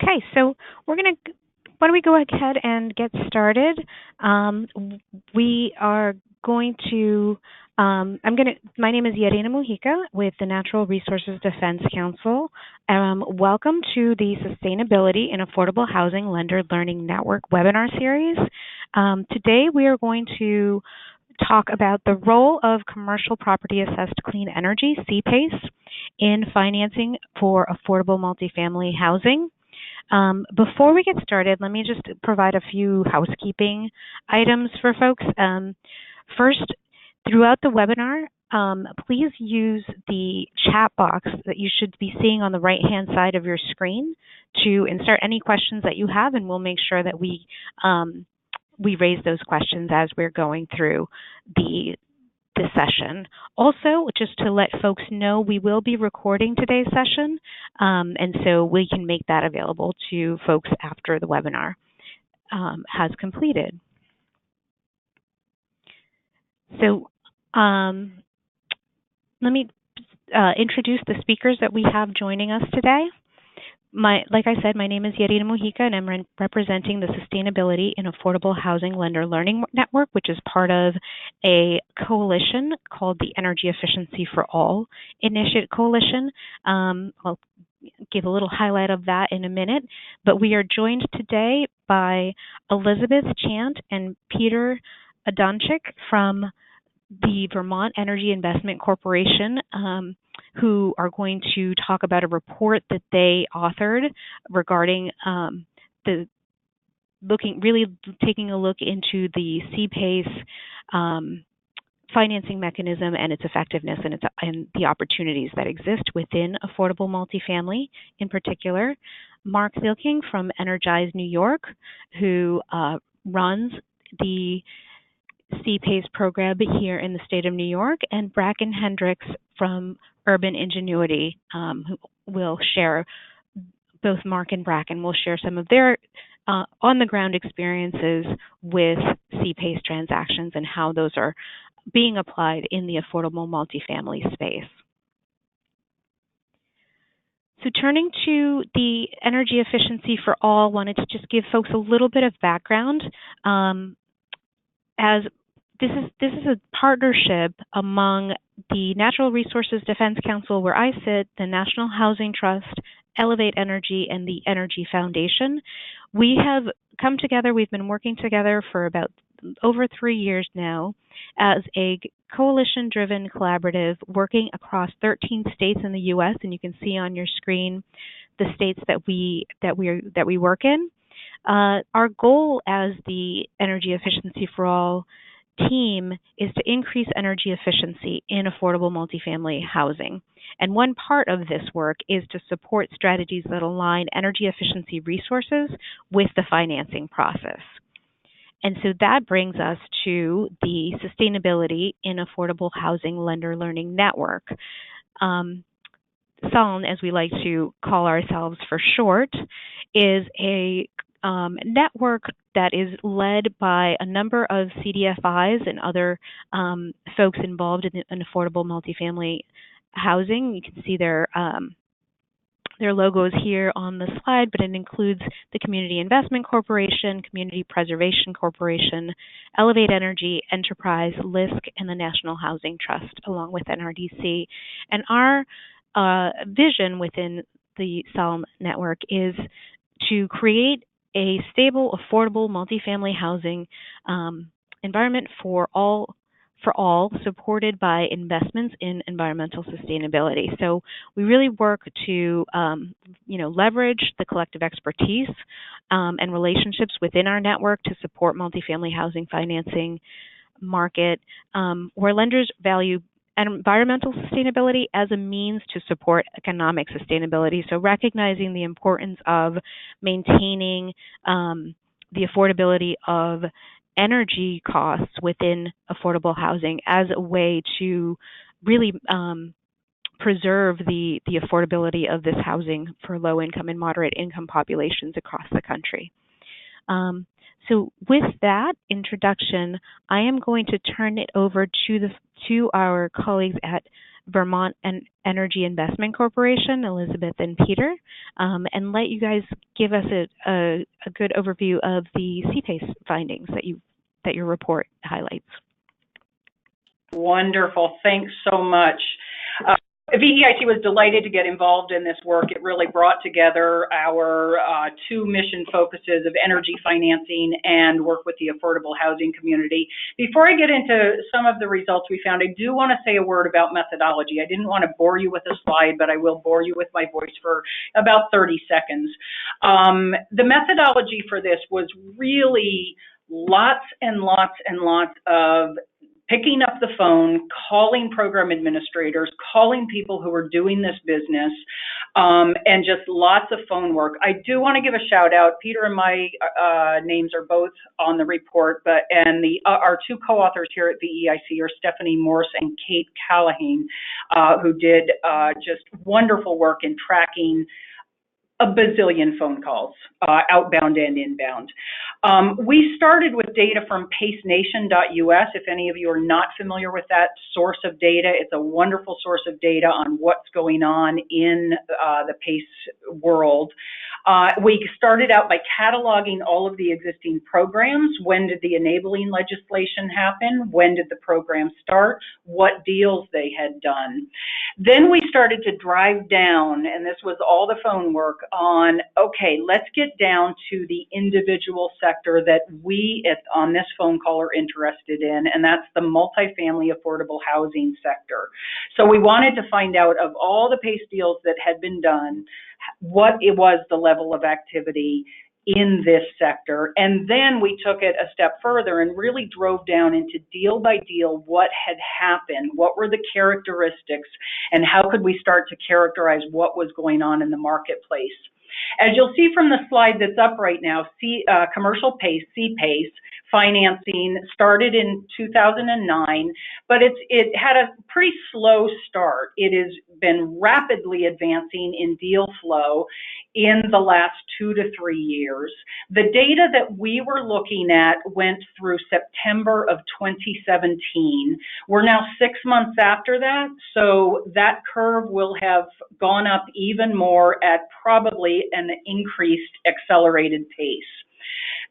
Okay, so why don't we go ahead and get started? We are going to, my name is Yerina Mujica with the Natural Resources Defense Council. Welcome to the Sustainability in Affordable Housing Lender Learning Network webinar series. Today we are going to talk about the role of commercial property assessed clean energy, CPACE, in financing for affordable multifamily housing. Before we get started, let me just provide a few housekeeping items for folks. First, throughout the webinar, please use the chat box that you should be seeing on the right-hand side of your screen to insert any questions that you have, and we'll make sure that we raise those questions as we're going through the session. Also, just to let folks know, we will be recording today's session, and so we can make that available to folks after the webinar has completed. So let me introduce the speakers that we have joining us today. Like I said, my name is Yerina Mujica, and I'm representing the Sustainability in Affordable Housing Lender Learning Network, which is part of a coalition called the Energy Efficiency for All Initiative Coalition. I'll give a little highlight of that in a minute, but we are joined today by Elizabeth Chant and Peter Adonchik from the Vermont Energy Investment Corporation, who are going to talk about a report that they authored regarding taking a look into the CPACE financing mechanism and its effectiveness and the opportunities that exist within affordable multifamily. In particular, Mark Zilking from Energize New York, who runs the CPACE program here in the state of New York, and Bracken Hendrix from Urban Ingenuity, who will share, both Mark and Bracken will share some of their on-the-ground experiences with CPACE transactions and how those are being applied in the affordable multifamily space. So turning to the Energy Efficiency for All, wanted to just give folks a little bit of background. As this is a partnership among the Natural Resources Defense Council, where I sit, the National Housing Trust, Elevate Energy, and the Energy Foundation. We have come together, we've been working together for about over 3 years now as a coalition-driven collaborative working across 13 states in the U.S., and you can see on your screen the states that we work in. Our goal as the Energy Efficiency for All team is to increase energy efficiency in affordable multifamily housing. And one part of this work is to support strategies that align energy efficiency resources with the financing process. And so that brings us to the Sustainability in Affordable Housing Lender Learning Network. SALN, as we like to call ourselves for short, is a network that is led by a number of CDFIs and other folks involved in affordable multifamily housing. You can see their logos here on the slide, but it includes the Community Investment Corporation, Community Preservation Corporation, Elevate Energy, Enterprise, LISC, and the National Housing Trust, along with NRDC. And our vision within the SALN network is to create a stable, affordable multifamily housing environment for all, supported by investments in environmental sustainability. So we really work to leverage the collective expertise and relationships within our network to support multifamily housing financing market, where lenders value environmental sustainability as a means to support economic sustainability. So recognizing the importance of maintaining the affordability of energy costs within affordable housing as a way to really preserve the affordability of this housing for low-income and moderate-income populations across the country. So with that introduction, I am going to turn it over to our colleagues at Vermont Energy Investment Corporation, Elizabeth and Peter, and let you guys give us a good overview of the CPACE findings that your report highlights. Wonderful. Thanks so much. VEIC was delighted to get involved in this work. It really brought together our two mission focuses of energy financing and work with the affordable housing community. Before I get into some of the results we found, I do want to say a word about methodology. I didn't want to bore you with a slide, but I will bore you with my voice for about 30 seconds. The methodology for this was really lots and lots and lots of picking up the phone, calling program administrators, calling people who are doing this business, and just lots of phone work. I do want to give a shout out. Peter and my names are both on the report, and our two co-authors here at VEIC are Stephanie Morse and Kate Callahan, who did just wonderful work in tracking a bazillion phone calls, outbound and inbound. We started with data from pacenation.us. If any of you are not familiar with that source of data, it's a wonderful source of data on what's going on in the PACE world. We started out by cataloging all of the existing programs. When did the enabling legislation happen? When did the program start? What deals they had done? Then we started to drive down, and this was all the phone work on, okay, let's get down to the individual sector that we on this phone call are interested in, and that's the multifamily affordable housing sector. So we wanted to find out, of all the PACE deals that had been done, what it was the level of activity in this sector. And then we took it a step further and really drove down into deal by deal what had happened, what were the characteristics, and how could we start to characterize what was going on in the marketplace. As you'll see from the slide that's up right now, commercial PACE, CPACE, financing started in 2009, but it had a pretty slow start. It has been rapidly advancing in deal flow in the last 2 to 3 years. The data that we were looking at went through September of 2017. We're now 6 months after that, so that curve will have gone up even more at probably an increased accelerated pace.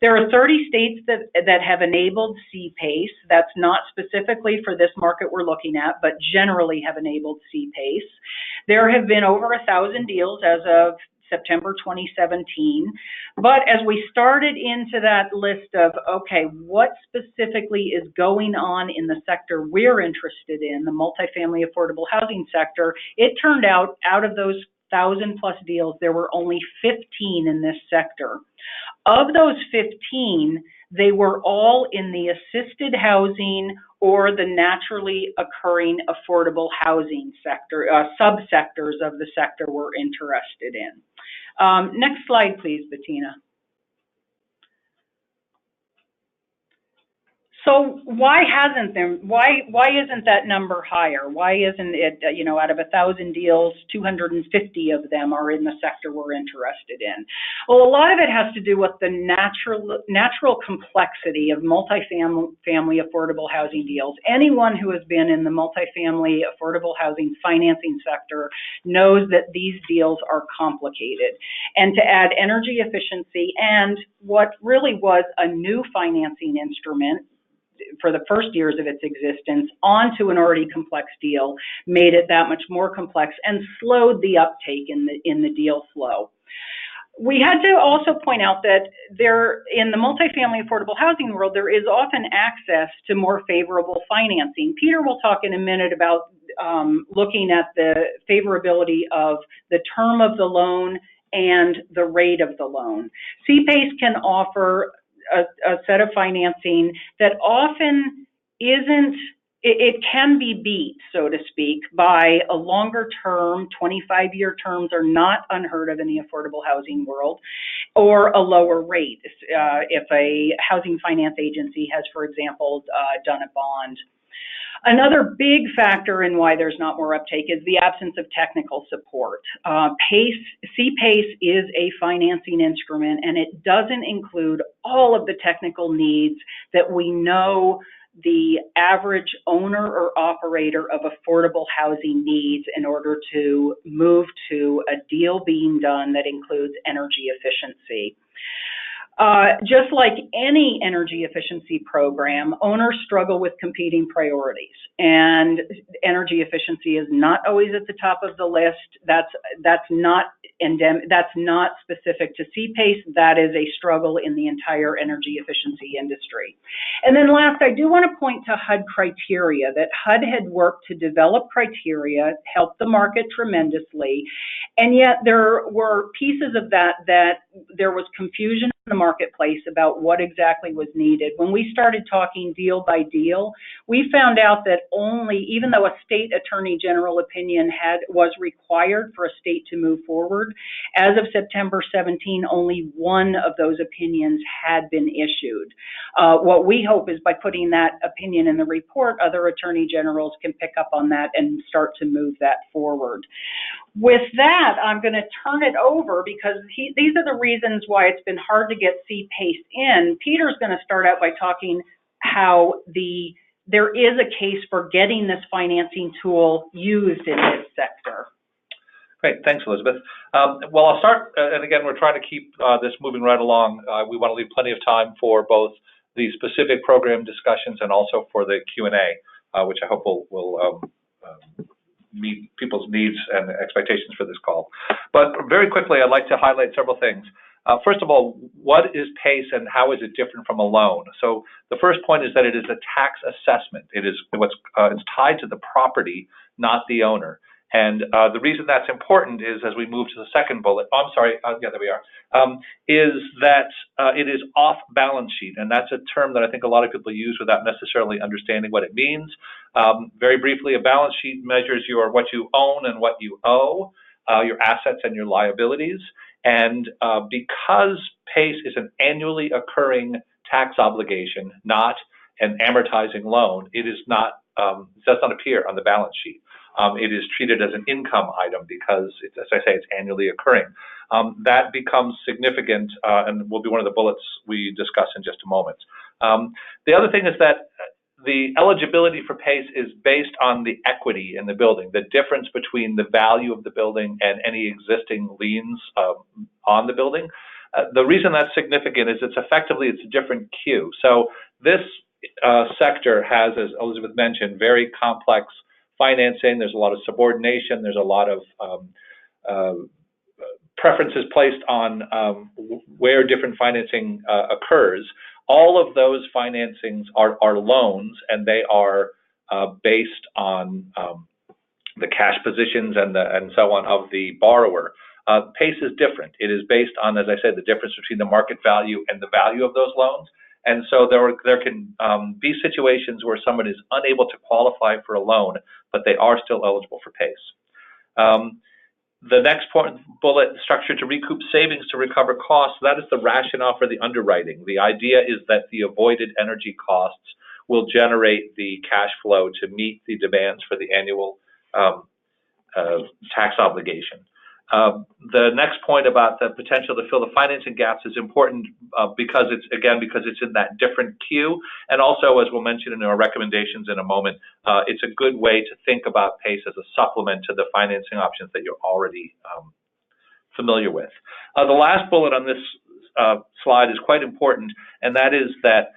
There are 30 states that have enabled CPACE. That's not specifically for this market we're looking at, but generally have enabled CPACE. There have been over 1,000 deals as of September 2017. But as we started into that list of, okay, what specifically is going on in the sector we're interested in, the multifamily affordable housing sector, it turned out of those 1,000 plus deals, there were only 15 in this sector. Of those 15, they were all in the assisted housing or the naturally occurring affordable housing sector, subsectors of the sector we're interested in. Next slide, please, Bettina. So why isn't that number higher? Why isn't it, out of 1,000 deals, 250 of them are in the sector we're interested in? Well, a lot of it has to do with the natural complexity of multifamily affordable housing deals. Anyone who has been in the multifamily affordable housing financing sector knows that these deals are complicated. And to add energy efficiency and what really was a new financing instrument for the first years of its existence onto an already complex deal made it that much more complex and slowed the uptake in the deal flow. We had to also point out that in the multifamily affordable housing world, there is often access to more favorable financing. Peter will talk in a minute about looking at the favorability of the term of the loan and the rate of the loan. CPACE can offer a set of financing that often isn't, it can be beat, so to speak, by a longer term. 25-year terms are not unheard of in the affordable housing world, or a lower rate if a housing finance agency has, for example, done a bond. Another big factor in why there's not more uptake is the absence of technical support. CPACE is a financing instrument, and it doesn't include all of the technical needs that we know the average owner or operator of affordable housing needs in order to move to a deal being done that includes energy efficiency. Just like any energy efficiency program, owners struggle with competing priorities, and energy efficiency is not always at the top of the list. That's not specific to CPACE. That is a struggle in the entire energy efficiency industry. And then last, I do want to point to HUD criteria, that HUD had worked to develop criteria, helped the market tremendously, and yet there were pieces of that there was confusion in the marketplace about what exactly was needed. When we started talking deal by deal, we found out that even though a state attorney general opinion was required for a state to move forward, as of September 17, only one of those opinions had been issued. What we hope is by putting that opinion in the report, other attorney generals can pick up on that and start to move that forward. With that, I'm going to turn it over because these are the reasons why it's been hard to get CPACE in. Peter's going to start out by talking how there is a case for getting this financing tool used in this sector. Great, thanks, Elizabeth. Well, I'll start, and again, we're trying to keep this moving right along. We want to leave plenty of time for both the specific program discussions and also for the Q&A, which I hope will meet people's needs and expectations for this call. But very quickly, I'd like to highlight several things. First of all, what is PACE and how is it different from a loan? So the first point is that it is a tax assessment. It's tied to the property, not the owner. And the reason that's important is, as we move to the second bullet, there we are, is that it is off balance sheet. And that's a term that I think a lot of people use without necessarily understanding what it means. Very briefly, a balance sheet measures what you own and what you owe, your assets and your liabilities. And because PACE is an annually occurring tax obligation, not an amortizing loan, it does not appear on the balance sheet. It is treated as an income item because, as I say, it's annually occurring. That becomes significant and will be one of the bullets we discuss in just a moment. The other thing is that the eligibility for PACE is based on the equity in the building, the difference between the value of the building and any existing liens on the building. The reason that's significant is it's a different queue. So this sector has, as Elizabeth mentioned, very complex financing. There's a lot of subordination. There's a lot of preferences placed on where different financing occurs. All of those financings are loans, and they are based on the cash positions and so on of the borrower. PACE is different. It is based on, as I said, the difference between the market value and the value of those loans. And so there can be situations where someone is unable to qualify for a loan, but they are still eligible for PACE. The next bullet, structured to recoup savings to recover costs, that is the rationale for the underwriting. The idea is that the avoided energy costs will generate the cash flow to meet the demands for the annual tax obligation. The next point about the potential to fill the financing gaps is important because it's in that different queue, and also, as we'll mention in our recommendations in a moment, it's a good way to think about PACE as a supplement to the financing options that you're already familiar with. The last bullet on this slide is quite important, and that is that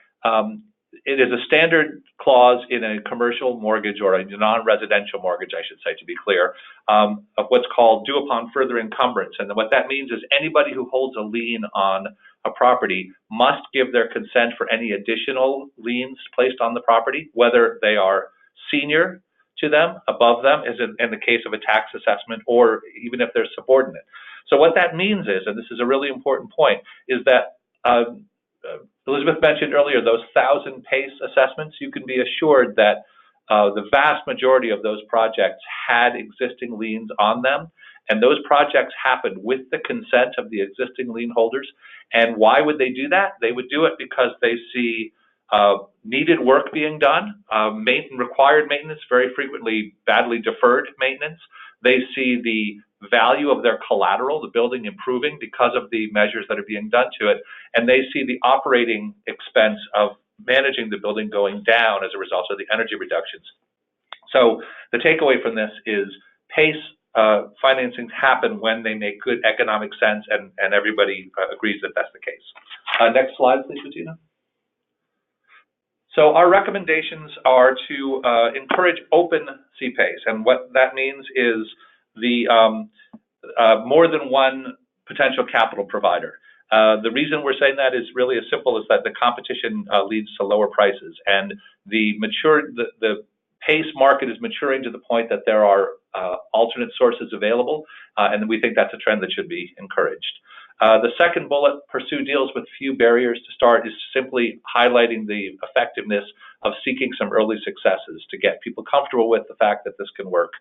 it is a standard clause in a commercial mortgage or a non-residential mortgage, I should say, to be clear, of what's called due upon further encumbrance. And what that means is anybody who holds a lien on a property must give their consent for any additional liens placed on the property, whether they are senior to them, above them, as in the case of a tax assessment, or even if they're subordinate. So what that means is, and this is a really important point, is that Elizabeth mentioned earlier those 1,000 PACE assessments. You can be assured that the vast majority of those projects had existing liens on them, and those projects happened with the consent of the existing lien holders. And why would they do that? They would do it because they see needed work being done, required maintenance, very frequently badly deferred maintenance. They see the value of their collateral, the building, improving because of the measures that are being done to it, and they see the operating expense of managing the building going down as a result of the energy reductions. So the takeaway from this is PACE financings happen when they make good economic sense, and everybody agrees that that's the case. Next slide, please, Bettina. So our recommendations are to encourage open CPACE, and what that means is the more than one potential capital provider. The reason we're saying that is really as simple as that the competition leads to lower prices, and the PACE market is maturing to the point that there are alternate sources available, and we think that's a trend that should be encouraged. The second bullet, pursue deals with few barriers to start, is simply highlighting the effectiveness of seeking some early successes to get people comfortable with the fact that this can work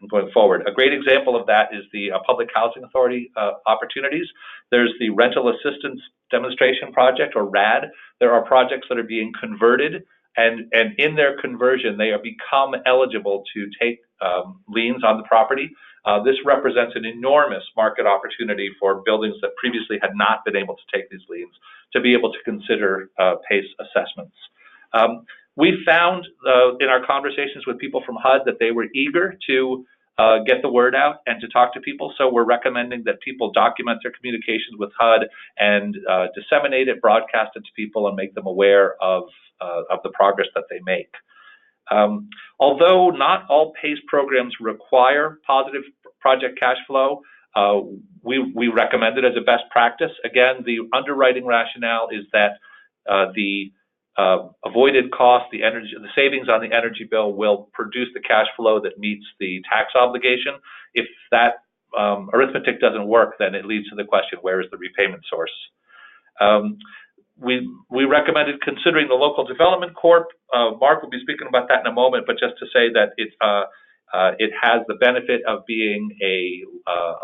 going forward. A great example of that is the Public Housing Authority opportunities. There's the Rental Assistance Demonstration Project, or RAD. There are projects that are being converted, and in their conversion, they have become eligible to take liens on the property. This represents an enormous market opportunity for buildings that previously had not been able to take these liens to be able to consider PACE assessments. We found in our conversations with people from HUD that they were eager to get the word out and to talk to people, so we're recommending that people document their communications with HUD and disseminate it, broadcast it to people, and make them aware of the progress that they make. Although not all PACE programs require positive project cash flow, we recommend it as a best practice. Again, the underwriting rationale is that the avoided cost, the savings on the energy bill will produce the cash flow that meets the tax obligation. If that arithmetic doesn't work, then it leads to the question, where is the repayment source? We recommended considering the local development corp. Mark will be speaking about that in a moment, but just to say that it has the benefit of being a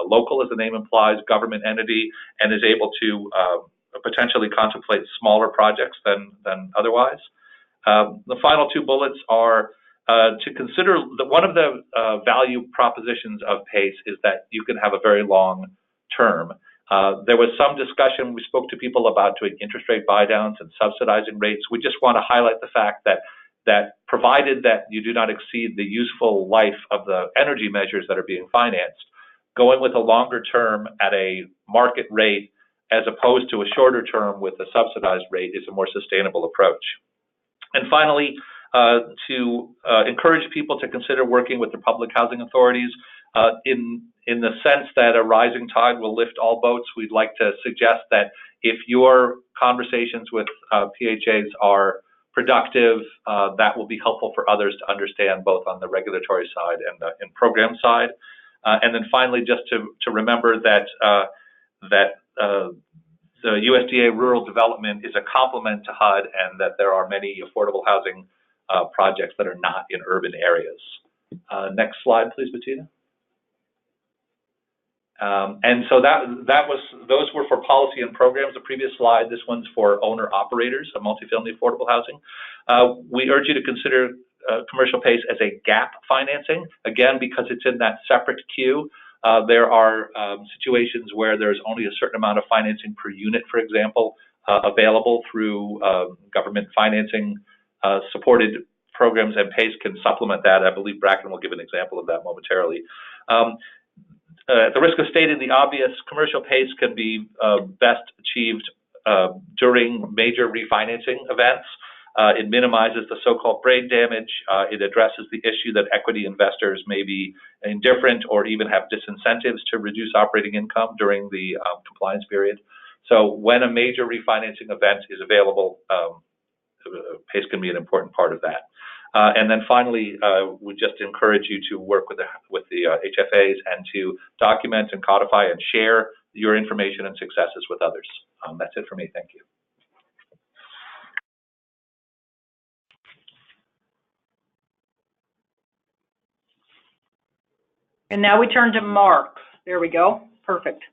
local, as the name implies, government entity, and is able to potentially contemplate smaller projects than otherwise. The final two bullets are to consider that one of the value propositions of PACE is that you can have a very long term. There was some discussion, we spoke to people about doing interest rate buy-downs and subsidizing rates. We just want to highlight the fact that provided that you do not exceed the useful life of the energy measures that are being financed, going with a longer term at a market rate as opposed to a shorter term with a subsidized rate is a more sustainable approach. And finally, to encourage people to consider working with the public housing authorities in the sense that a rising tide will lift all boats. We'd like to suggest that if your conversations with PHAs are productive, that will be helpful for others to understand, both on the regulatory side and program side. And then finally, just to remember that the USDA rural development is a complement to HUD, and that there are many affordable housing projects that are not in urban areas. Next slide, please, Bettina. And so those were for policy and programs. The previous slide, this one's for owner-operators of multifamily affordable housing. We urge you to consider commercial PACE as a gap financing, again, because it's in that separate queue. There are situations where there's only a certain amount of financing per unit, for example, available through government financing supported programs, and PACE can supplement that. I believe Bracken will give an example of that momentarily. At the risk of stating the obvious, commercial PACE can be best achieved during major refinancing events. It minimizes the so-called brain damage. It addresses the issue that equity investors may be indifferent or even have disincentives to reduce operating income during the compliance period. So when a major refinancing event is available, PACE can be an important part of that. And then finally, we just encourage you to work with the HFAs and to document and codify and share your information and successes with others. That's it for me. Thank you. And now we turn to Mark. There we go. Perfect.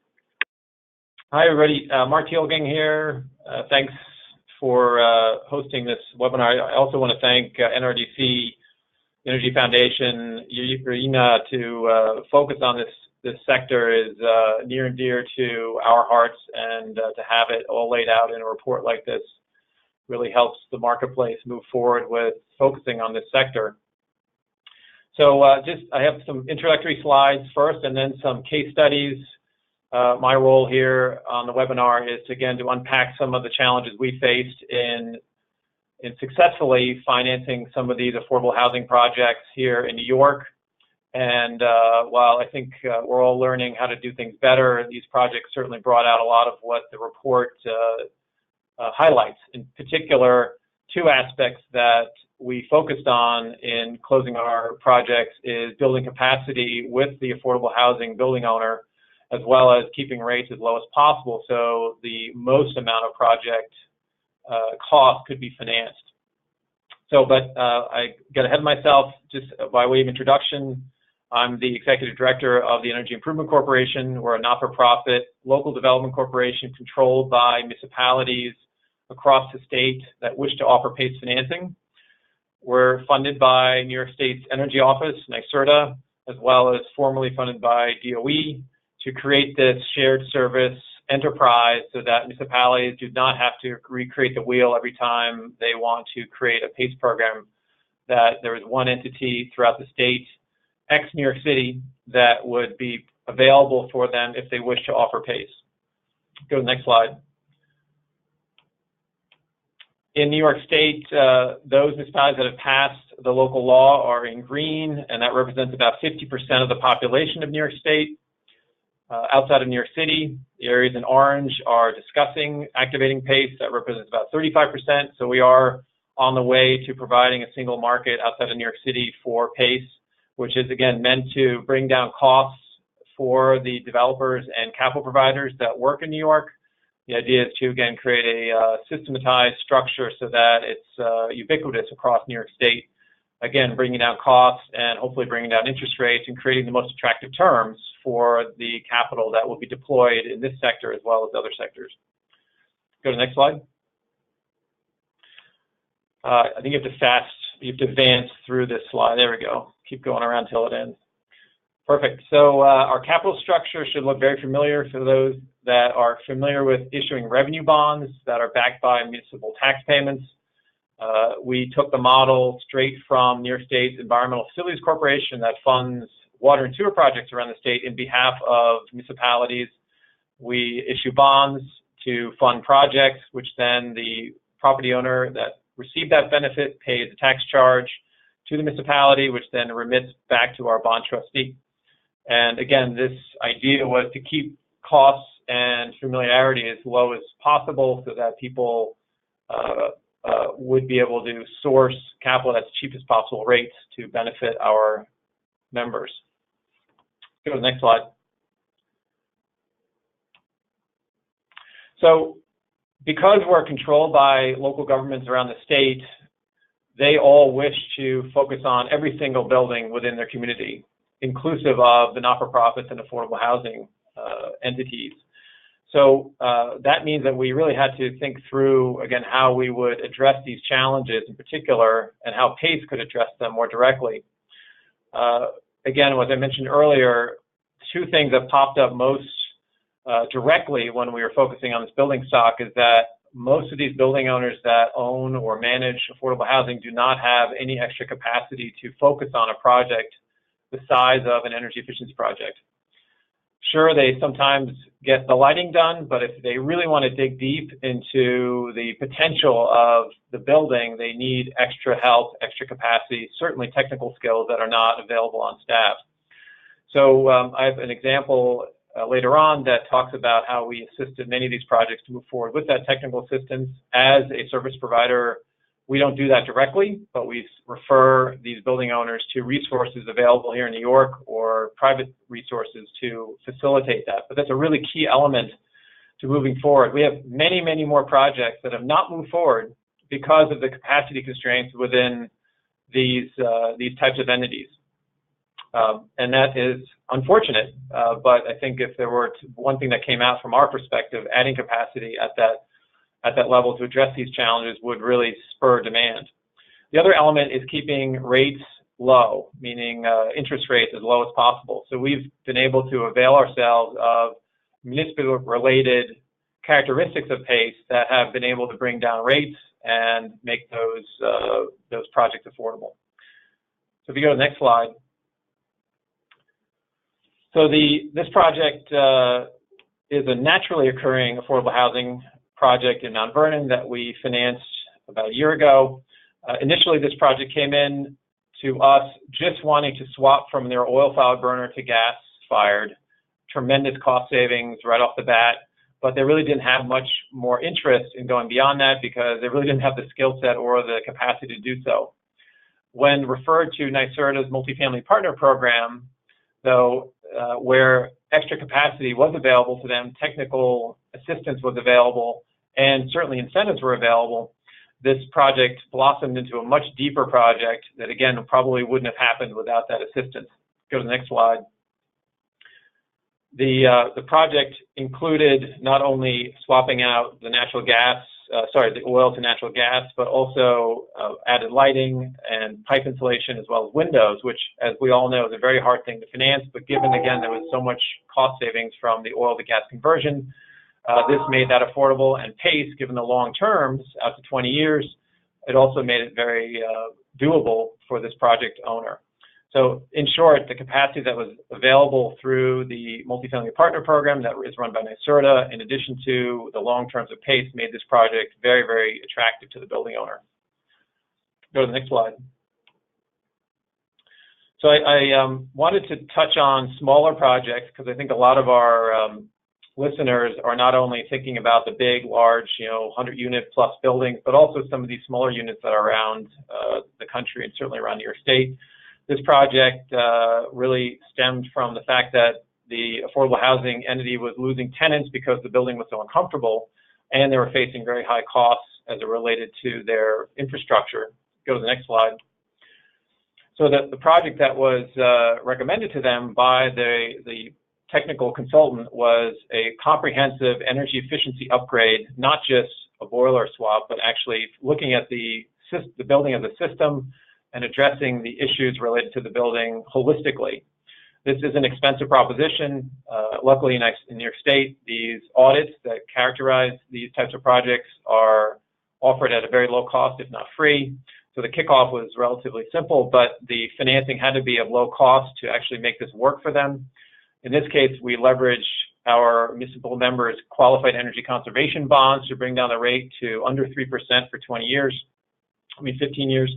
Hi, everybody. Mark Thielgang here. Thanks for hosting this webinar. I also want to thank NRDC, Energy Foundation, Irina, to focus on this sector is near and dear to our hearts, and to have it all laid out in a report like this really helps the marketplace move forward with focusing on this sector. So I have some introductory slides first and then some case studies. My role here on the webinar is, again, to unpack some of the challenges we faced in successfully financing some of these affordable housing projects here in New York. And while I think we're all learning how to do things better, these projects certainly brought out a lot of what the report highlights. In particular, two aspects that we focused on in closing our projects is building capacity with the affordable housing building owner, as well as keeping rates as low as possible so the most amount of project cost could be financed. So, but I got ahead of myself. Just by way of introduction, I'm the executive director of the Energy Improvement Corporation. We're a not-for-profit local development corporation controlled by municipalities across the state that wish to offer PACE financing. We're funded by New York State's Energy Office, NYSERDA, as well as formerly funded by DOE to create this shared service enterprise so that municipalities do not have to recreate the wheel every time they want to create a PACE program, that there is one entity throughout the state, ex-New York City, that would be available for them if they wish to offer PACE. Go to the next slide. In New York State, those municipalities that have passed the local law are in green, and that represents about 50% of the population of New York State. Outside of New York City, the areas in orange are discussing activating PACE. That represents about 35%. So we are on the way to providing a single market outside of New York City for PACE, which is, again, meant to bring down costs for the developers and capital providers that work in New York. The idea is to, again, create a systematized structure so that it's ubiquitous across New York State. Again, bringing down costs and hopefully bringing down interest rates and creating the most attractive terms for the capital that will be deployed in this sector as well as other sectors. Go to the next slide. I think you have to advance through this slide. There we go. Keep going around till it ends. Perfect. So our capital structure should look very familiar for those that are familiar with issuing revenue bonds that are backed by municipal tax payments. We took the model straight from New York State's Environmental Facilities Corporation that funds water and sewer projects around the state in behalf of municipalities. We issue bonds to fund projects, which then the property owner that received that benefit pays a tax charge to the municipality, which then remits back to our bond trustee. And again, this idea was to keep costs and familiarity as low as possible so that people would be able to source capital at the cheapest possible rates to benefit our members. Go to the next slide. So because we're controlled by local governments around the state, they all wish to focus on every single building within their community, inclusive of the not-for-profits and affordable housing entities. So that means that we really had to think through, again, how we would address these challenges in particular and how PACE could address them more directly. Again, as I mentioned earlier, two things that popped up most directly when we were focusing on this building stock is that most of these building owners that own or manage affordable housing do not have any extra capacity to focus on a project the size of an energy efficiency project. Sure, they sometimes get the lighting done, but if they really want to dig deep into the potential of the building, they need extra help, extra capacity, certainly technical skills that are not available on staff. So I have an example later on that talks about how we assisted many of these projects to move forward with that technical assistance. As a service provider, we don't do that directly, but we refer these building owners to resources available here in New York or private resources to facilitate that. But that's a really key element to moving forward. We have many, many more projects that have not moved forward because of the capacity constraints within these types of entities. And that is unfortunate, but I think if there were one thing that came out from our perspective, adding capacity at that level to address these challenges would really spur demand. The other element is keeping rates low, meaning interest rates as low as possible. So we've been able to avail ourselves of municipal-related characteristics of PACE that have been able to bring down rates and make those projects affordable. So if you go to the next slide. So this project is a naturally occurring affordable housing project in Mount Vernon that we financed about a year ago. Initially, this project came in to us just wanting to swap from their oil-fired burner to gas-fired. Tremendous cost savings right off the bat, but they really didn't have much more interest in going beyond that because they really didn't have the skill set or the capacity to do so. When referred to NYSERDA's Multifamily Partner Program, though, where extra capacity was available to them, technical assistance was available, and certainly incentives were available, this project blossomed into a much deeper project that, again, probably wouldn't have happened without that assistance. Go to the next slide. The project included not only swapping out the the oil to natural gas, but also added lighting and pipe insulation as well as windows, which, as we all know, is a very hard thing to finance. But given, again, there was so much cost savings from the oil to gas conversion, this made that affordable, and PACE, given the long terms, out to 20 years, it also made it very doable for this project owner. So in short, the capacity that was available through the Multifamily Partner Program that is run by NYSERDA, in addition to the long terms of PACE, made this project very, very attractive to the building owner. Go to the next slide. So I wanted to touch on smaller projects because I think a lot of our listeners are not only thinking about the big, large, 100-unit plus buildings, but also some of these smaller units that are around the country and certainly around New York State. This project really stemmed from the fact that the affordable housing entity was losing tenants because the building was so uncomfortable, and they were facing very high costs as it related to their infrastructure. Go to the next slide. So the project that was recommended to them by the technical consultant was a comprehensive energy efficiency upgrade, not just a boiler swap, but actually looking at the building as a system and addressing the issues related to the building holistically. This is an expensive proposition. Luckily, in New York State, these audits that characterize these types of projects are offered at a very low cost, if not free. So the kickoff was relatively simple, but the financing had to be of low cost to actually make this work for them. In this case, we leveraged our municipal members' qualified energy conservation bonds to bring down the rate to under 3% for 15 years.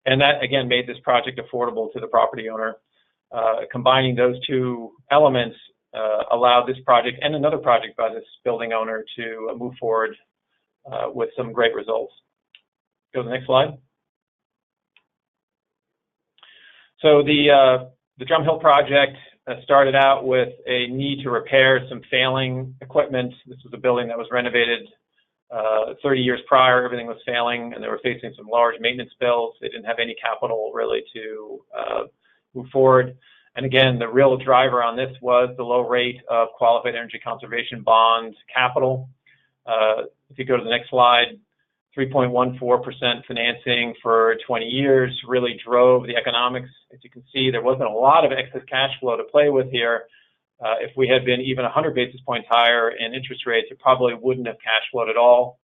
And that, again, made this project affordable to the property owner. Combining those two elements allowed this project and another project by this building owner to move forward with some great results. Go to the next slide. So the Drum Hill project started out with a need to repair some failing equipment. This was a building that was renovated 30 years prior. Everything was failing, and they were facing some large maintenance bills. They didn't have any capital really to move forward. And again, the real driver on this was the low rate of qualified energy conservation bond capital. If you go to the next slide, 3.14% financing for 20 years really drove the economics. As you can see, there wasn't a lot of excess cash flow to play with here. If we had been even 100 basis points higher in interest rates, it probably wouldn't have cash flowed at all.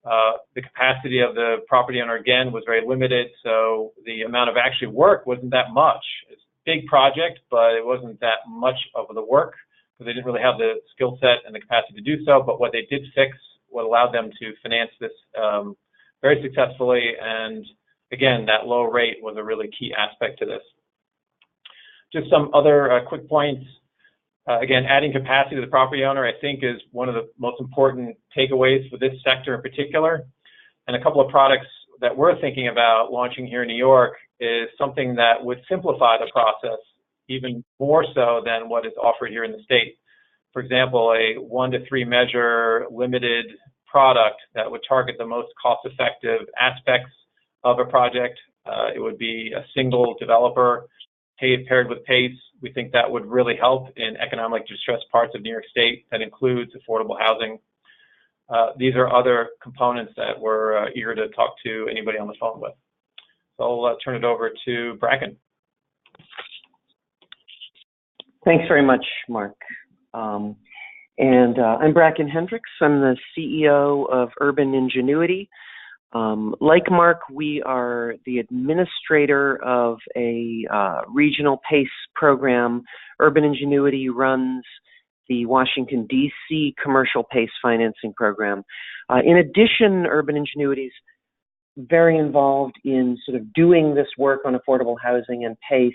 The capacity of the property owner, again, was very limited, so the amount of actual work wasn't that much. It's a big project, but it wasn't that much of the work because they didn't really have the skill set and the capacity to do so. But what they did fix, what allowed them to finance this very successfully, and again, that low rate was a really key aspect to this. Just some other quick points. Again, adding capacity to the property owner, I think, is one of the most important takeaways for this sector in particular. And a couple of products that we're thinking about launching here in New York is something that would simplify the process even more so than what is offered here in the state. For example, a 1 to 3 measure limited product that would target the most cost-effective aspects of a project. It would be a single developer paired with PACE. We think that would really help in economically distressed parts of New York State. That includes affordable housing. These are other components that we're eager to talk to anybody on the phone with. So I'll turn it over to Bracken. Thanks very much, Mark. I'm Bracken Hendrix. I'm the CEO of Urban Ingenuity. Like Mark, we are the administrator of a regional PACE program. Urban Ingenuity runs the Washington, D.C. commercial PACE financing program. In addition, Urban Ingenuity is very involved in sort of doing this work on affordable housing and PACE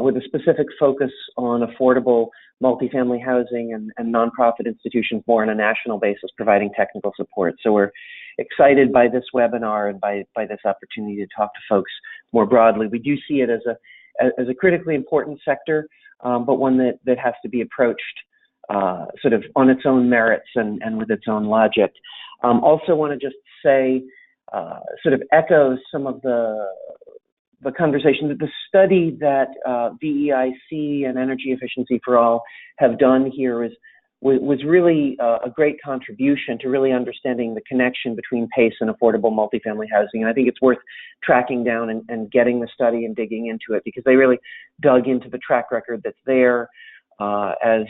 with a specific focus on affordable multifamily housing and nonprofit institutions more on a national basis, providing technical support. So we're excited by this webinar and by this opportunity to talk to folks more broadly. We do see it as a critically important sector, but one that has to be approached sort of on its own merits and with its own logic. Also want to just say, sort of echo some of the conversation that the study that VEIC and Energy Efficiency for All have done here was really a great contribution to really understanding the connection between PACE and affordable multifamily housing. And I think it's worth tracking down and getting the study and digging into it, because they really dug into the track record that's there. As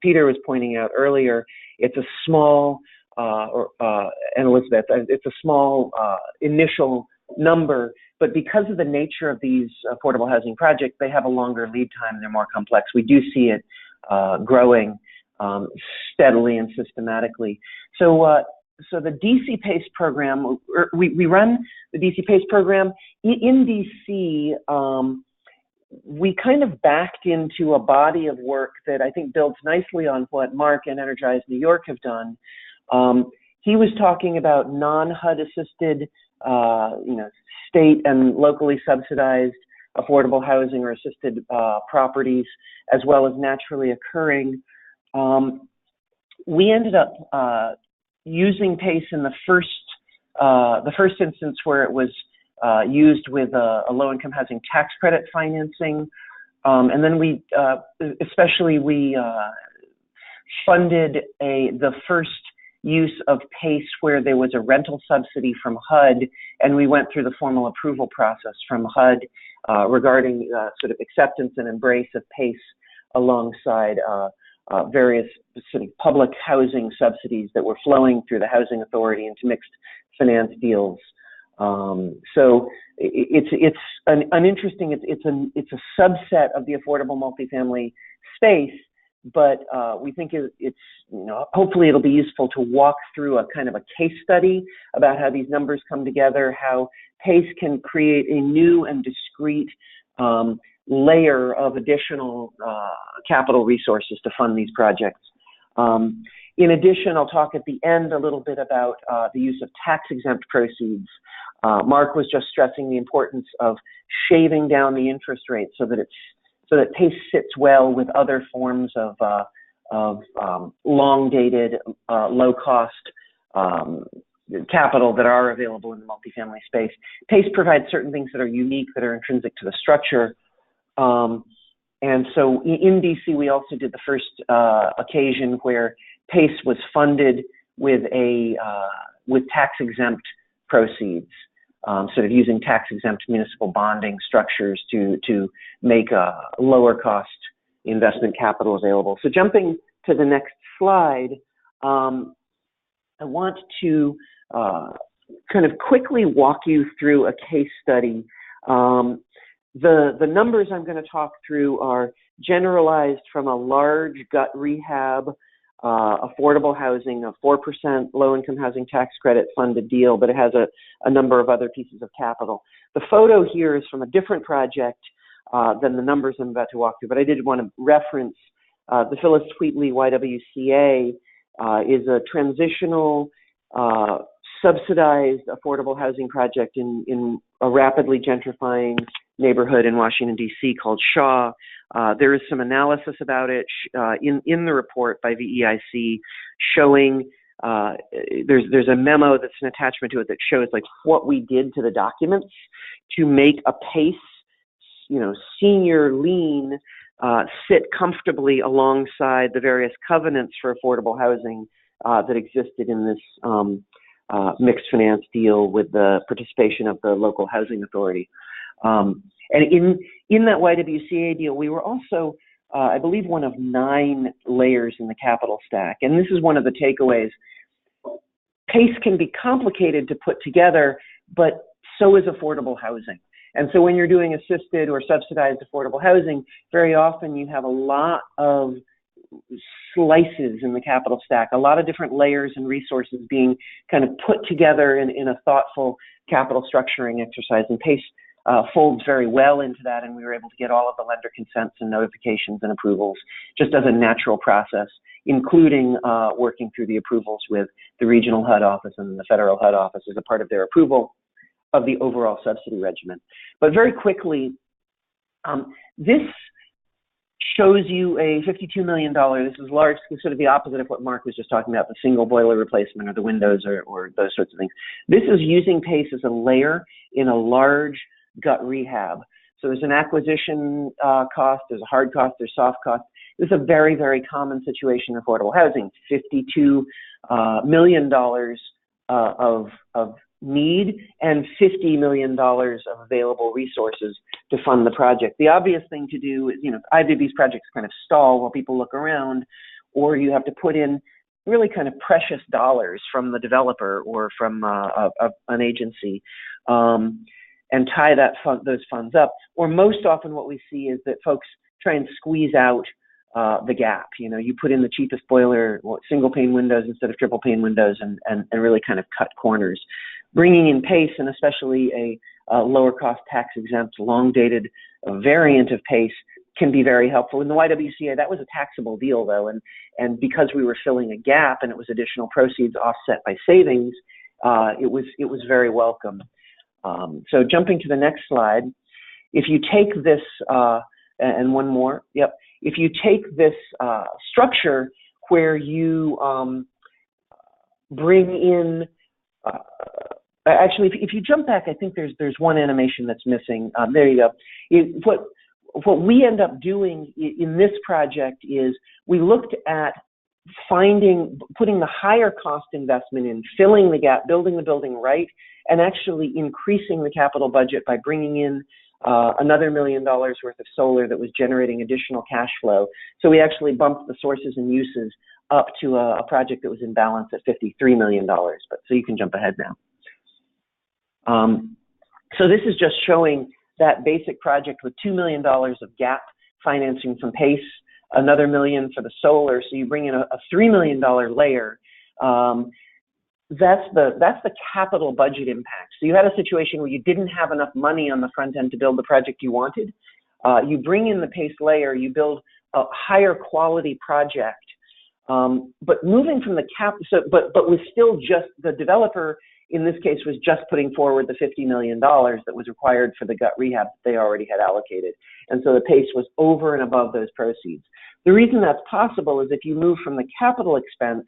Peter was pointing out earlier, it's a small, and Elizabeth, it's a small initial number, but because of the nature of these affordable housing projects, they have a longer lead time and they're more complex. We do see it growing steadily and systematically. So the DC PACE program, we run the DC PACE program. In DC, we kind of backed into a body of work that I think builds nicely on what Mark and Energize New York have done. He was talking about non-HUD assisted, state and locally subsidized affordable housing or assisted properties, as well as naturally occurring. We ended up using PACE in the first instance where it was used with a low-income housing tax credit financing, and then we funded the first use of PACE where there was a rental subsidy from HUD, and we went through the formal approval process from HUD regarding sort of acceptance and embrace of PACE alongside various sort of public housing subsidies that were flowing through the housing authority into mixed finance deals. So it's an interesting, it's a subset of the affordable multifamily space, but we think it's hopefully it'll be useful to walk through a kind of a case study about how these numbers come together, how PACE can create a new and discrete layer of additional capital resources to fund these projects. In addition, I'll talk at the end a little bit about the use of tax-exempt proceeds. Mark was just stressing the importance of shaving down the interest rate so that PACE sits well with other forms of long-dated, low-cost capital that are available in the multifamily space. PACE provides certain things that are unique, that are intrinsic to the structure. And so in DC, we also did the first occasion where PACE was funded with tax-exempt proceeds, sort of using tax-exempt municipal bonding structures to make a lower-cost investment capital available. So jumping to the next slide, I want to kind of quickly walk you through a case study. The numbers I'm going to talk through are generalized from a large gut rehab, affordable housing, a 4% low-income housing tax credit funded deal, but it has a number of other pieces of capital. The photo here is from a different project than the numbers I'm about to walk through, but I did want to reference the Phyllis Wheatley YWCA is a transitional subsidized affordable housing project in a rapidly gentrifying neighborhood in Washington, D.C. called Shaw. There is some analysis about it in the report by VEIC showing there's a memo that's an attachment to it that shows like what we did to the documents to make a PACE, senior lien sit comfortably alongside the various covenants for affordable housing that existed in this mixed finance deal with the participation of the local housing authority. And in that YWCA deal, we were also, I believe, one of 9 layers in the capital stack. And this is one of the takeaways. PACE can be complicated to put together, but so is affordable housing. And so when you're doing assisted or subsidized affordable housing, very often you have a lot of slices in the capital stack, a lot of different layers and resources being kind of put together in a thoughtful capital structuring exercise. And PACE folds very well into that, and we were able to get all of the lender consents and notifications and approvals just as a natural process, including working through the approvals with the regional HUD office and the federal HUD office as a part of their approval of the overall subsidy regimen. But very quickly, this shows you a $52 million, this is large, sort of the opposite of what Mark was just talking about, the single boiler replacement or the windows or those sorts of things. This is using PACE as a layer in a large gut rehab. So there's an acquisition cost, there's a hard cost, there's soft cost. This is a very, very common situation in affordable housing. $52 million of need and $50 million of available resources to fund the project. The obvious thing to do is, either these projects kind of stall while people look around, or you have to put in really kind of precious dollars from the developer or from an agency and tie those funds up. Or most often what we see is that folks try and squeeze out the gap. You put in the cheapest boiler, single pane windows instead of triple pane windows, and really kind of cut corners. Bringing in PACE, and especially a lower cost tax exempt, long dated variant of PACE, can be very helpful. In the YWCA, that was a taxable deal though, and because we were filling a gap and it was additional proceeds offset by savings, it was very welcome. So jumping to the next slide, if you take this, and one more, yep. If you take this structure where you bring in, actually, if you jump back, I think there's one animation that's missing. There you go. What we end up doing in this project is we looked at putting the higher cost investment in, filling the gap, building the building right, and actually increasing the capital budget by bringing in another $1 million worth of solar that was generating additional cash flow. So we actually bumped the sources and uses up to a project that was in balance at $53 million. But so you can jump ahead now. So this is just showing that basic project with $2 million of gap financing from PACE, another $1 million for the solar. So you bring in a $3 million layer. That's the capital budget impact. So you had a situation where you didn't have enough money on the front end to build the project you wanted. You bring in the PACE layer, you build a higher quality project. But moving from the but was still just, the developer in this case was just putting forward the $50 million that was required for the gut rehab that they already had allocated. And so the PACE was over and above those proceeds. The reason that's possible is if you move from the capital expense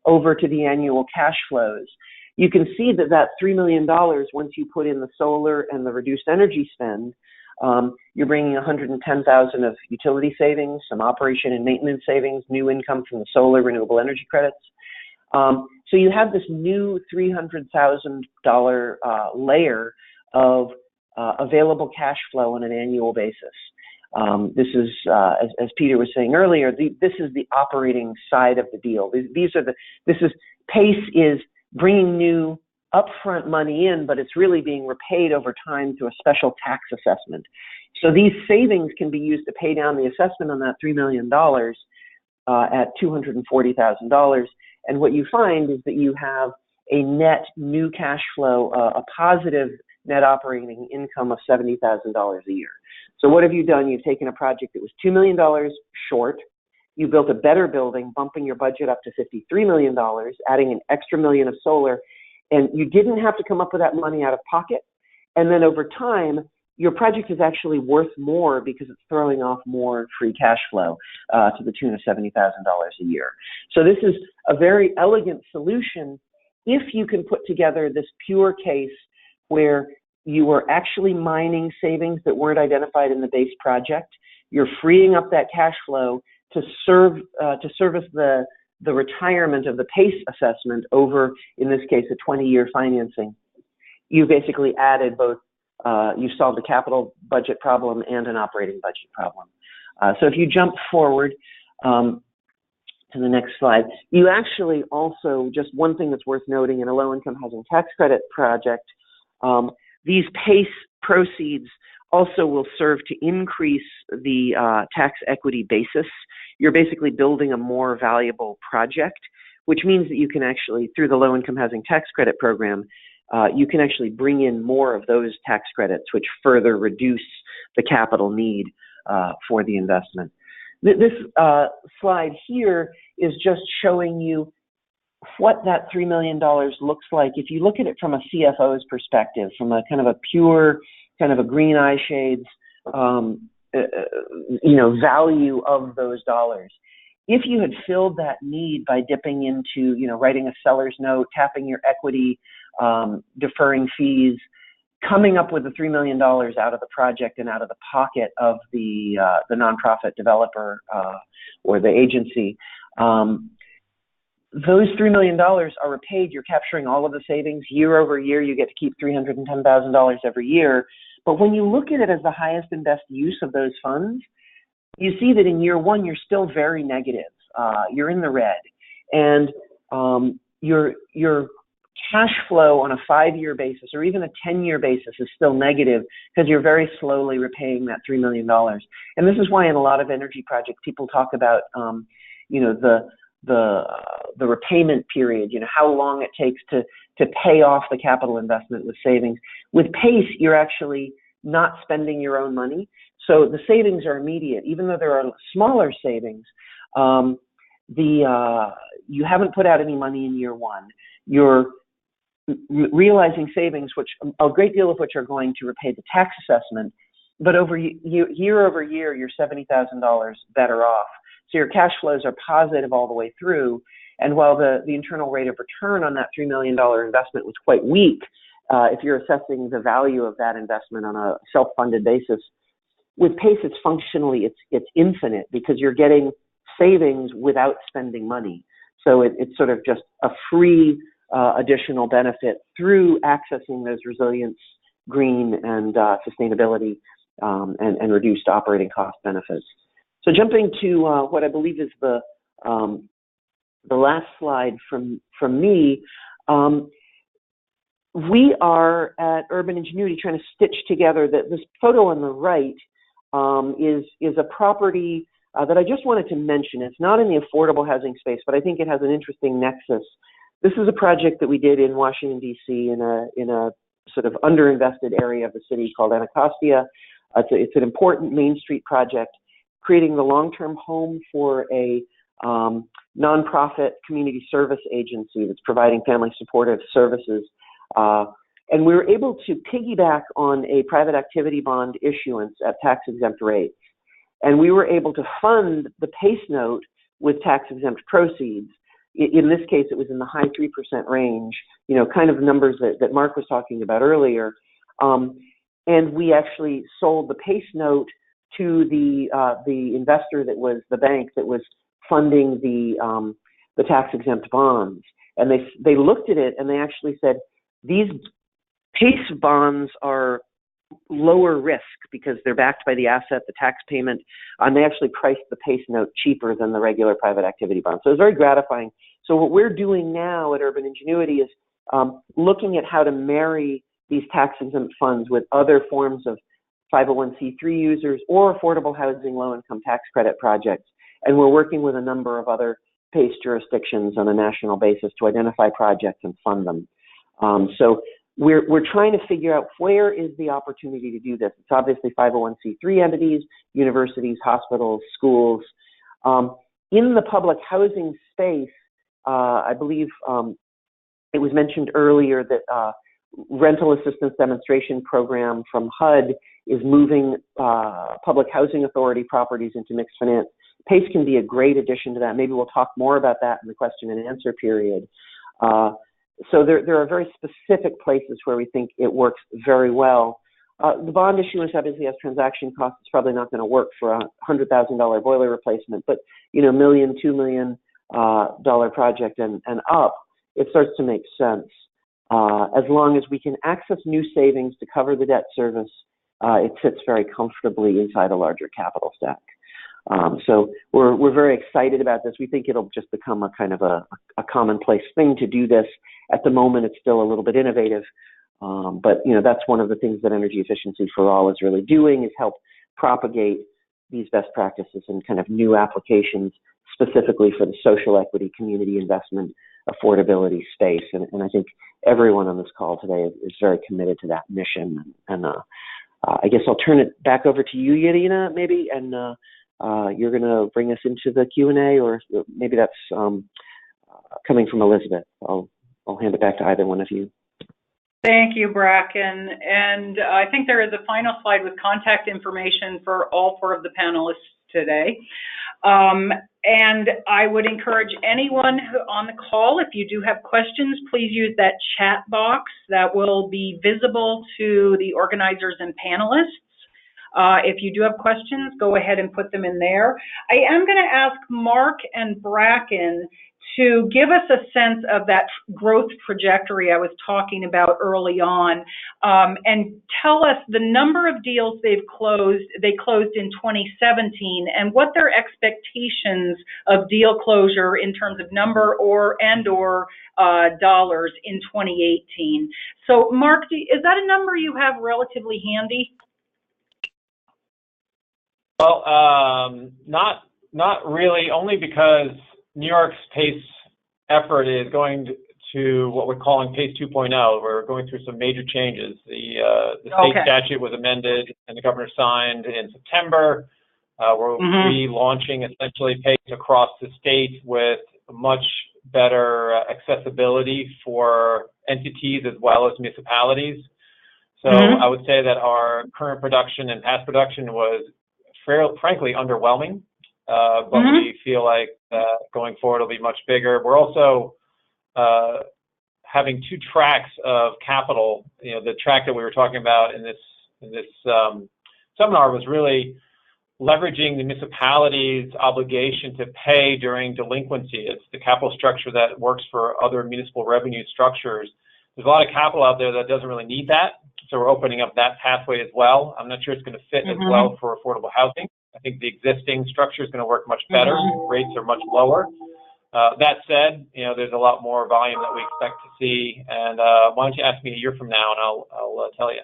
over to the annual cash flows, you can see that $3 million, once you put in the solar and the reduced energy spend, you're bringing $110,000 of utility savings, some operation and maintenance savings, new income from the solar renewable energy credits. So you have this new $300,000 layer of available cash flow on an annual basis. This is, as Peter was saying earlier, this is the operating side of the deal. PACE is bringing new upfront money in, but it's really being repaid over time through a special tax assessment. So these savings can be used to pay down the assessment on that $3 million at $240,000. And what you find is that you have a net new cash flow, a positive net operating income of $70,000 a year. So what have you done? You've taken a project that was $2 million short. You built a better building, bumping your budget up to $53 million, adding an extra $1 million of solar, and you didn't have to come up with that money out of pocket. And then over time, your project is actually worth more because it's throwing off more free cash flow to the tune of $70,000 a year. So this is a very elegant solution if you can put together this pure case where you are actually mining savings that weren't identified in the base project. You're freeing up that cash flow to service the retirement of the PACE assessment over, in this case, a 20-year financing. You basically added both, you solved a capital budget problem and an operating budget problem. So if you jump forward to the next slide. You actually also, just one thing that's worth noting in a low-income housing tax credit project, these PACE proceeds also will serve to increase the tax equity basis. You're basically building a more valuable project, which means that you can actually, through the low-income housing tax credit program, you can actually bring in more of those tax credits, which further reduce the capital need for the investment. This slide here is just showing you what that $3 million looks like. If you look at it from a CFO's perspective, from a kind of a pure, kind of a green eye shades, value of those dollars. If you had filled that need by dipping into, writing a seller's note, tapping your equity, deferring fees, coming up with the $3 million out of the project and out of the pocket of the nonprofit developer or the agency, those $3 million are repaid. You're capturing all of the savings year over year. You get to keep $310,000 every year. But when you look at it as the highest and best use of those funds, you see that in year one, you're still very negative. You're in the red. And your cash flow on a 5-year basis or even a 10-year basis is still negative because you're very slowly repaying that $3 million. And this is why in a lot of energy projects, people talk about, the repayment period, how long it takes to pay off the capital investment with savings. With PACE, you're actually not spending your own money. So the savings are immediate. Even though there are smaller savings, you haven't put out any money in year one. You're realizing savings, which a great deal of which are going to repay the tax assessment, but year over year, you're $70,000 better off. So your cash flows are positive all the way through. And while the internal rate of return on that $3 million investment was quite weak, if you're assessing the value of that investment on a self-funded basis, with PACE, it's functionally, it's infinite because you're getting savings without spending money. So it's sort of just a free additional benefit through accessing those resilience, green, and sustainability and reduced operating cost benefits. So jumping to what I believe is the last slide from me, we are at Urban Ingenuity trying to stitch together that this photo on the right is a property that I just wanted to mention. It's not in the affordable housing space, but I think it has an interesting nexus. This is a project that we did in Washington, D.C. in a sort of underinvested area of the city called Anacostia. It's an important Main Street project, creating the long-term home for a nonprofit community service agency that's providing family supportive services. And we were able to piggyback on a private activity bond issuance at tax-exempt rates. And we were able to fund the PACE note with tax-exempt proceeds. In this case, it was in the high 3% range, kind of numbers that Mark was talking about earlier. And we actually sold the PACE note to the investor that was the bank that was funding the tax-exempt bonds. And they looked at it and they actually said, these PACE bonds are lower risk because they're backed by the asset, the tax payment, and they actually priced the PACE note cheaper than the regular private activity bond. So it was very gratifying. So what we're doing now at Urban Ingenuity is looking at how to marry these tax-exempt funds with other forms of 501c3 users or affordable housing low-income tax credit projects. And we're working with a number of other PACE jurisdictions on a national basis to identify projects and fund them. So we're trying to figure out where is the opportunity to do this. It's obviously 501c3 entities, universities, hospitals, schools. In the public housing space, I believe it was mentioned earlier that rental assistance demonstration program from HUD is moving public housing authority properties into mixed finance. PACE can be a great addition to that. Maybe we'll talk more about that in the question and answer period. So there are very specific places where we think it works very well. The bond issuance obviously has transaction costs. It's probably not going to work for a $100,000 boiler replacement, but $1 million, $2 million project and up, it starts to make sense. As long as we can access new savings to cover the debt service, it sits very comfortably inside a larger capital stack. So we're very excited about this. We think it'll just become a kind of a commonplace thing to do this. At the moment, it's still a little bit innovative, but that's one of the things that Energy Efficiency for All is really doing, is help propagate these best practices and kind of new applications specifically for the social equity, community investment, affordability space. And I think everyone on this call today is very committed to that mission. And I guess I'll turn it back over to you, Irina, maybe, and you're going to bring us into the Q&A, or maybe that's coming from Elizabeth. I'll hand it back to either one of you. Thank you, Bracken. And I think there is a final slide with contact information for all four of the panelists today. And I would encourage anyone on the call, if you do have questions, please use that chat box that will be visible to the organizers and panelists. If you do have questions, go ahead and put them in there. I am going to ask Mark and Bracken to give us a sense of that growth trajectory I was talking about early on, and tell us the number of deals they closed in 2017 and what their expectations of deal closure in terms of number or dollars in 2018. So Mark, is that a number you have relatively handy? Well, not really, only because New York's PACE effort is going to what we're calling PACE 2.0. We're going through some major changes. The state statute was amended and the governor signed in September. We're relaunching essentially PACE across the state with much better accessibility for entities as well as municipalities. So I would say that our current production and past production was frankly underwhelming. But we feel like going forward it'll be much bigger. We're also having two tracks of capital. The track that we were talking about in this seminar was really leveraging the municipality's obligation to pay during delinquency. It's the capital structure that works for other municipal revenue structures. There's a lot of capital out there that doesn't really need that, so we're opening up that pathway as well. I'm not sure it's going to fit as well for affordable housing. I think the existing structure is going to work much better. Rates are much lower. That said, there's a lot more volume that we expect to see. And why don't you ask me a year from now, and I'll tell you.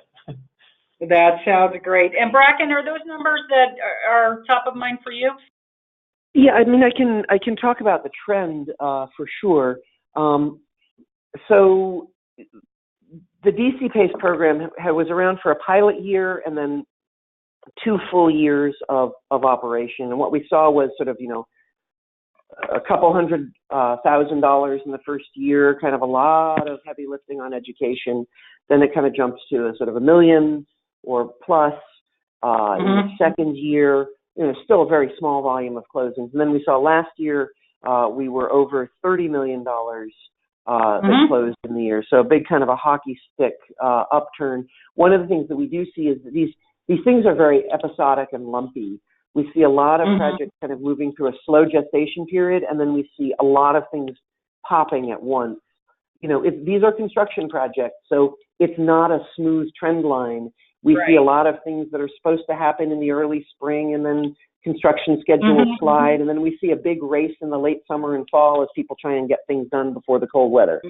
That sounds great. And Bracken, are those numbers that are top of mind for you? Yeah, I mean, I can talk about the trend for sure. So the DC PACE program was around for a pilot year and then 2 full years of operation. And what we saw was sort of, a couple $100,000 in the first year, kind of a lot of heavy lifting on education. Then it kind of jumps to a sort of $1 million or plus in the second year, still a very small volume of closings. And then we saw last year, we were over $30 million that closed in the year. So a big kind of a hockey stick upturn. One of the things that we do see is that these things are very episodic and lumpy. We see a lot of projects kind of moving through a slow gestation period, and then we see a lot of things popping at once. These are construction projects, so it's not a smooth trend line. We see a lot of things that are supposed to happen in the early spring, and then construction schedules slide, and then we see a big race in the late summer and fall as people try and get things done before the cold weather.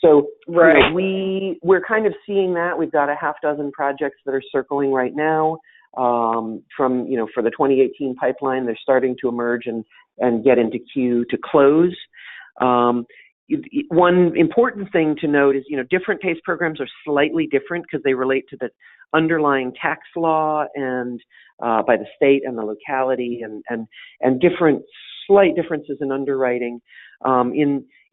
So we're kind of seeing that. We've got a half dozen projects that are circling right now from, for the 2018 pipeline. They're starting to emerge and get into queue to close. One important thing to note is, different PACE programs are slightly different because they relate to the underlying tax law and by the state and the locality and different slight differences in underwriting.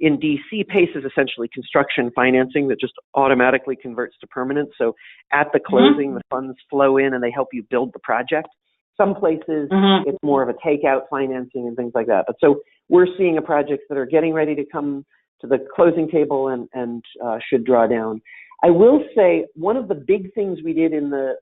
In DC, PACE is essentially construction financing that just automatically converts to permanent. So at the closing, the funds flow in and they help you build the project. Some places, it's more of a takeout financing and things like that. But so we're seeing projects that are getting ready to come to the closing table and should draw down. I will say one of the big things we did in the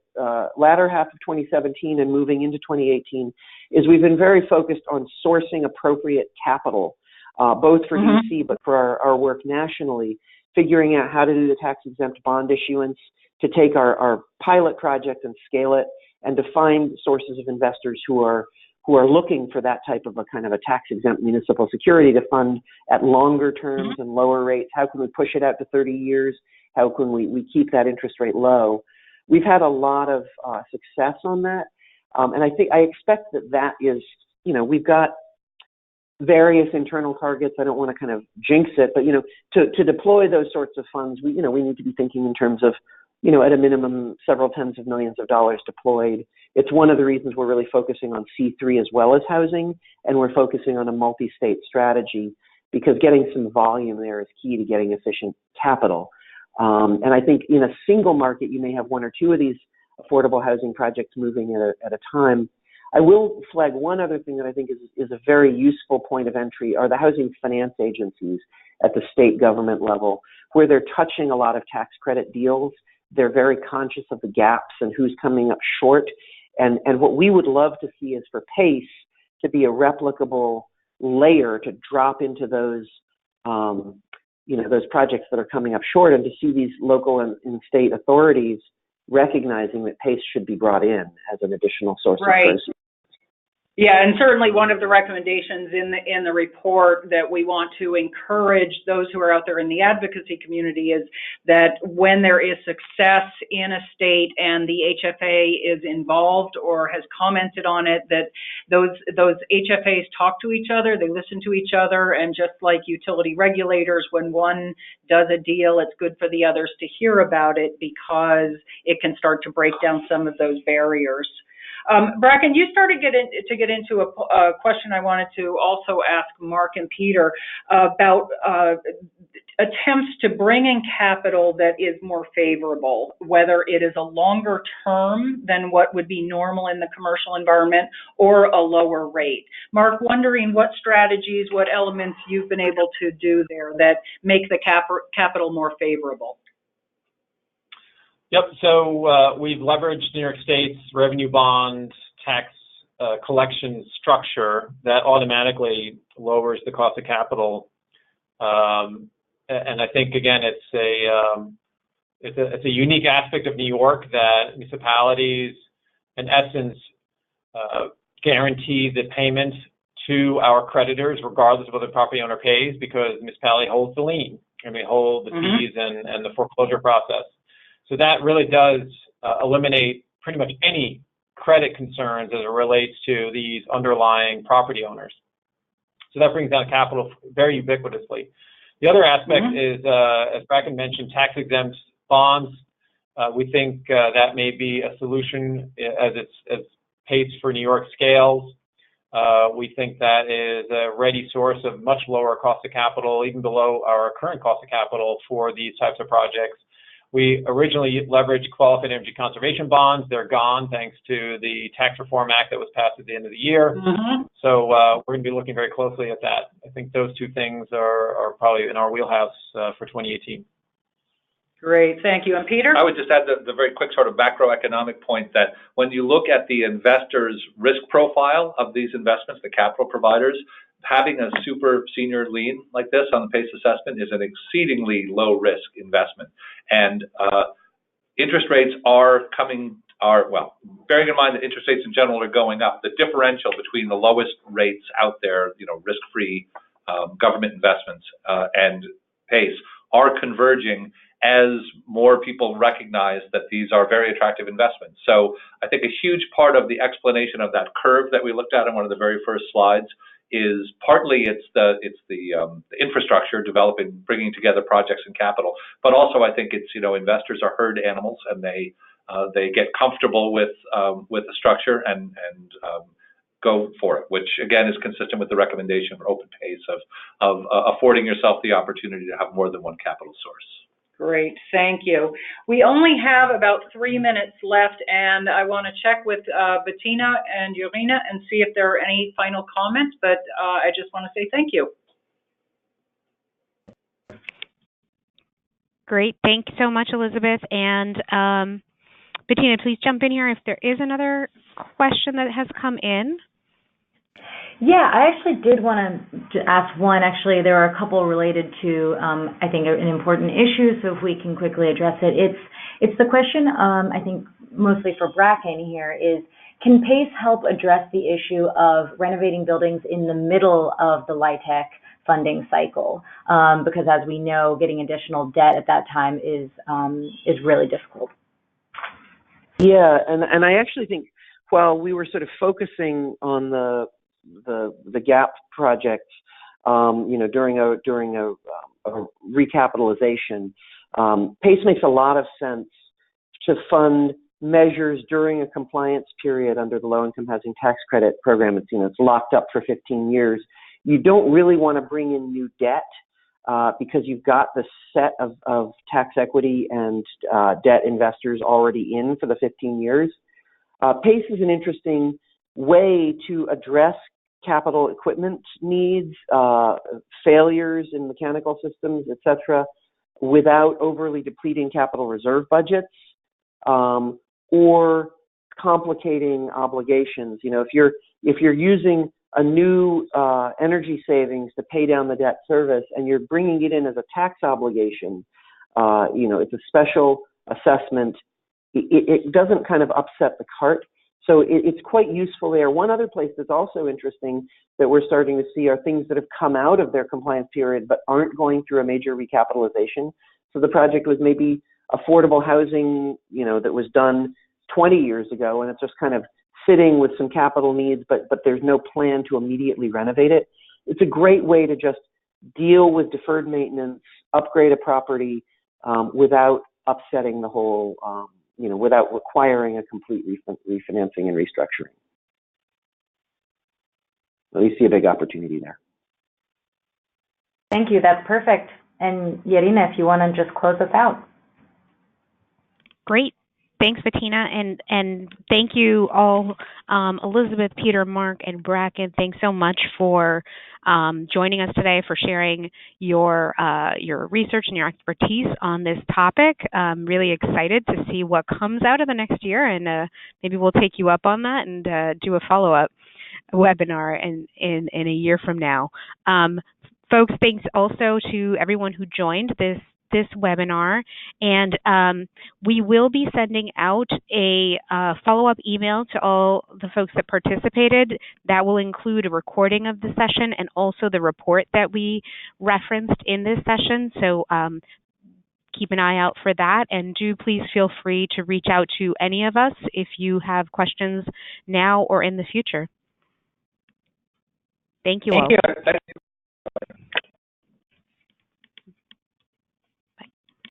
latter half of 2017 and moving into 2018 is we've been very focused on sourcing appropriate capital, both for DC but for our work nationally, figuring out how to do the tax-exempt bond issuance to take our pilot project and scale it, and to find sources of investors who are who are looking for that type of a kind of a tax-exempt municipal security to fund at longer terms and lower rates. How can we push it out to 30 years? How can we keep that interest rate low? We've had a lot of success on that. And I expect that is, we've got various internal targets. I don't want to kind of jinx it, but, to deploy those sorts of funds, we need to be thinking in terms of, at a minimum, several tens of millions of dollars deployed. It's one of the reasons we're really focusing on C3 as well as housing, and we're focusing on a multi-state strategy, because getting some volume there is key to getting efficient capital. And I think in a single market, you may have one or two of these affordable housing projects moving at a time. I will flag one other thing that I think is a very useful point of entry are the housing finance agencies at the state government level, where they're touching a lot of tax credit deals. They're very conscious of the gaps and who's coming up short. And what we would love to see is for PACE to be a replicable layer to drop into those, those projects that are coming up short, and to see these local and state authorities recognizing that PACE should be brought in as an additional source of proceeds. Yeah, and certainly one of the recommendations in the report that we want to encourage those who are out there in the advocacy community is that when there is success in a state and the HFA is involved or has commented on it, that those HFAs talk to each other, they listen to each other, and just like utility regulators, when one does a deal, it's good for the others to hear about it, because it can start to break down some of those barriers. Bracken, you started to get into a question I wanted to also ask Mark and Peter about attempts to bring in capital that is more favorable, whether it is a longer term than what would be normal in the commercial environment or a lower rate. Mark, wondering what strategies, what elements you've been able to do there that make the capital more favorable. Yep. So we've leveraged New York State's revenue bond tax collection structure that automatically lowers the cost of capital, and I think again it's a unique aspect of New York that municipalities, in essence, guarantee the payment to our creditors regardless of whether the property owner pays, because the municipality holds the lien and we hold the fees and the foreclosure process. So that really does eliminate pretty much any credit concerns as it relates to these underlying property owners. So that brings down capital very ubiquitously. The other aspect is, as Bracken mentioned, tax-exempt bonds. We think that may be a solution as PACE for New York scales. We think that is a ready source of much lower cost of capital, even below our current cost of capital for these types of projects. We originally leveraged qualified energy conservation bonds. They're gone thanks to the Tax Reform Act that was passed at the end of the year. So we're going to be looking very closely at that. I think those two things are probably in our wheelhouse for 2018. Great, thank you. And Peter? I would just add the very quick sort of macroeconomic point that when you look at the investor's risk profile of these investments, the capital providers, having a super senior lien like this on the PACE assessment is an exceedingly low risk investment. And interest rates bearing in mind that interest rates in general are going up, the differential between the lowest rates out there, risk-free government investments and PACE are converging as more people recognize that these are very attractive investments. So I think a huge part of the explanation of that curve that we looked at in one of the very first slides is partly it's the infrastructure developing, bringing together projects and capital, but also I think it's investors are herd animals and they get comfortable with the structure and go for it, which again is consistent with the recommendation for open PACE of affording yourself the opportunity to have more than one capital source. Great, thank you. We only have about 3 minutes left, and I want to check with Bettina and Yorina and see if there are any final comments, but I just want to say thank you. Great, thank you so much, Elizabeth. And Bettina, please jump in here if there is another question that has come in. Yeah, I actually did want to ask one. Actually, there are a couple related to, I think, an important issue, so if we can quickly address it. It's the question, I think, mostly for Bracken here, is can PACE help address the issue of renovating buildings in the middle of the LIHTC funding cycle? Because as we know, getting additional debt at that time is really difficult. Yeah, and I actually think while we were sort of focusing on the GAP project, during a recapitalization, PACE makes a lot of sense to fund measures during a compliance period under the Low-Income Housing Tax Credit Program. It's locked up for 15 years. You don't really want to bring in new debt because you've got the set of tax equity and debt investors already in for the 15 years. PACE is an interesting way to address capital equipment needs, failures in mechanical systems, et cetera, without overly depleting capital reserve budgets or complicating obligations. If you're using a new energy savings to pay down the debt service and you're bringing it in as a tax obligation, it's a special assessment. It doesn't kind of upset the cart. So it's quite useful there. One other place that's also interesting that we're starting to see are things that have come out of their compliance period but aren't going through a major recapitalization. So the project was maybe affordable housing, that was done 20 years ago, and it's just kind of sitting with some capital needs, but there's no plan to immediately renovate it. It's a great way to just deal with deferred maintenance, upgrade a property without upsetting the whole without requiring a complete refinancing and restructuring. So we see a big opportunity there. Thank you. That's perfect. And Yarina, if you want to just close us out. Great. Thanks, Bettina, and thank you all, Elizabeth, Peter, Mark, and Bracken. Thanks so much for joining us today, for sharing your research and your expertise on this topic. I'm really excited to see what comes out of the next year, and maybe we'll take you up on that and do a follow-up webinar in a year from now. Folks, thanks also to everyone who joined this webinar, and we will be sending out a follow-up email to all the folks that participated. That will include a recording of the session and also the report that we referenced in this session. So keep an eye out for that, and do please feel free to reach out to any of us if you have questions now or in the future. Thank you all. Thank you.